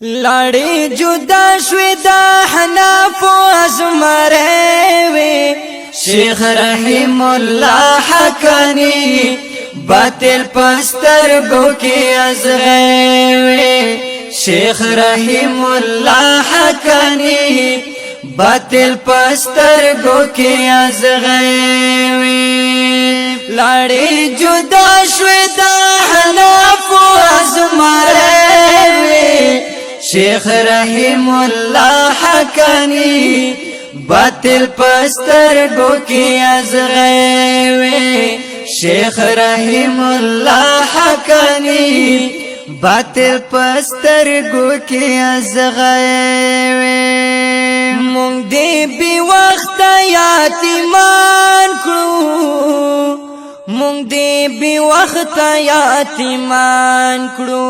لړې جدا شوې د حناف ازمره وي شیخ رحیم الله حقانی باطل پستر گو کی ازغوی شیخ رحیم الله حقانی باطل پستر گو کی ازغوی لړې جدا شوې د حناف ازمره وي شیخ رحیم الله حقانی باطل پستر گو کی ازغوی شیخ رحیم الله حقانی باطل پستر گو کی ازغوی مونږ دې بی وخت یتیمان کړو مونږ دې بی وخت یتیمان کړو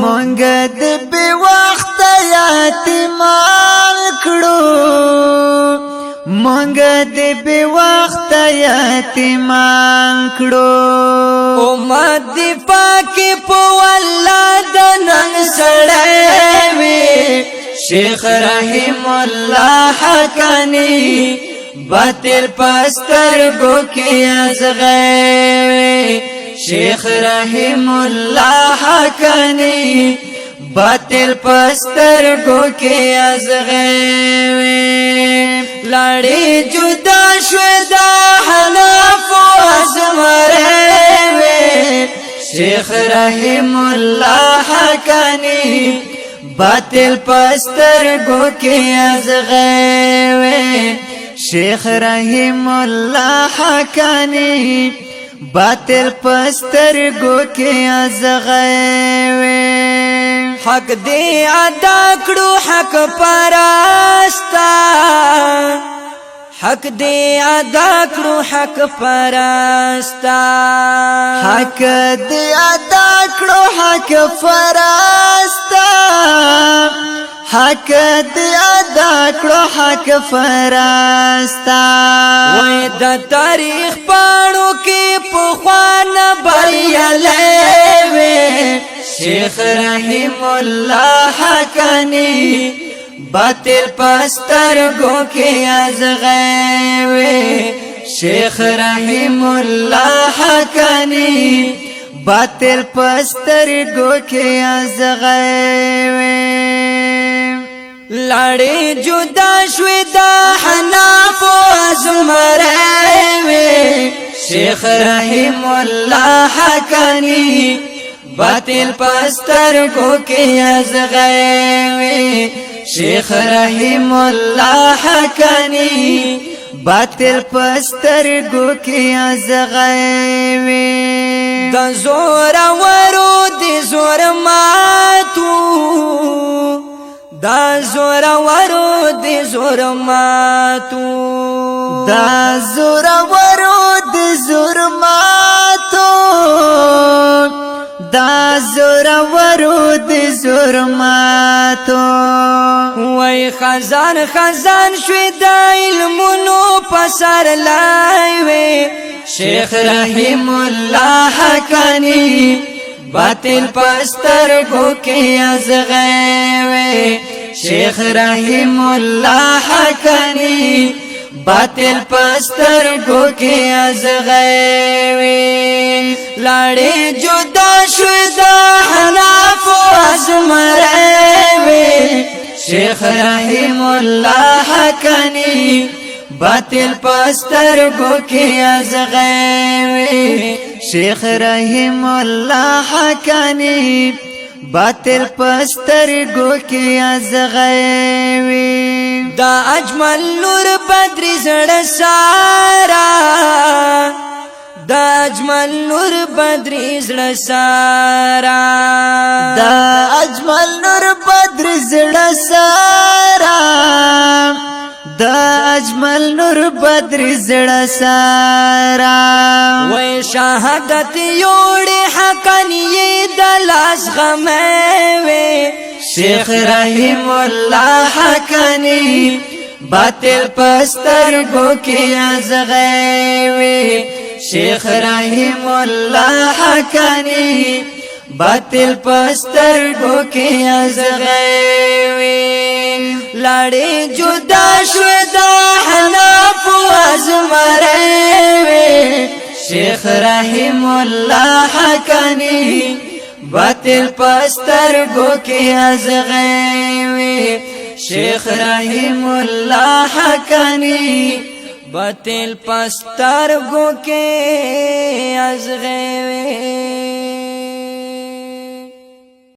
مونږ دې بی وخت یتیمان کړو مونږ دې بی وخت یتیمان کړو امت دې پاک په والله د نن سړی وي شیخ رحیم الله حقانی باطل پستر گو کی ازغوی شیخ رحیم الله حقانی باطل پستر گو کی ازغوی لړې جدا شوې د حناف ازمره وي شیخ رحیم الله حقانی باطل پستر گو کی ازغوی شیخ رحیم الله حقانی باطل پستر گو کی ازغوی حق دې ادا کړو حق پرستا حق دې ادا کړو حق پرستا حق دې ادا کړو حق پرستا حق دې ادا کړو حق پرستا وای د تاریخ پاڼو کې په خوانه بریالې وي شیخ رحیم الله حقانی باطل پستر گو کی ازغوی شیخ رحیم الله حقانی باطل پستر گو کی ازغوی لړې جدا شوې د حناف ازمره وي شیخ رحیم الله حقانی باطل پستر گو کی ازغوی شیخ رحیم الله حقانی باطل پستر گو کی ازغوی د زور ورو د زور ماتو دا زور ورو د زور ماتو دا زور ورو د زور ماتو دا زور ورو د زور ماتو وای خزان خزان شوی د علمونو پسر لایوي شیخ رحیم الله حقانی باطل پستر گو کی ازغوی شیخ رحیم الله حقانی باطل پستر گو کی ازغوی لړې جدا شوې د حناف ازمره وي شیخ رحیم الله حقانی باطل پستر گو کی ازغوی شیخ رحیم الله حقانی باطل پستر گو کی ازغوی دا اجمل نور بدر زړه سارا دا اجمل نور بدر زړه سارا دا اجمل نور بدر زړه سارا دا اجمل نور بدر زړه سارا وای شهادت یوړې حقانی د لاس غموي شیخ رحیم الله حقانی باطل پستر گو کی ازغوی شیخ رحیم الله حقانی باطل پستر گو کی ازغیوی لاړې جدا شو دا حناف ازمریوی شیخ رحم الله حقانی باطل پستر گو کی ازغیوی شیخ رحم الله حقانی باطل پستر گو کی ازغیوی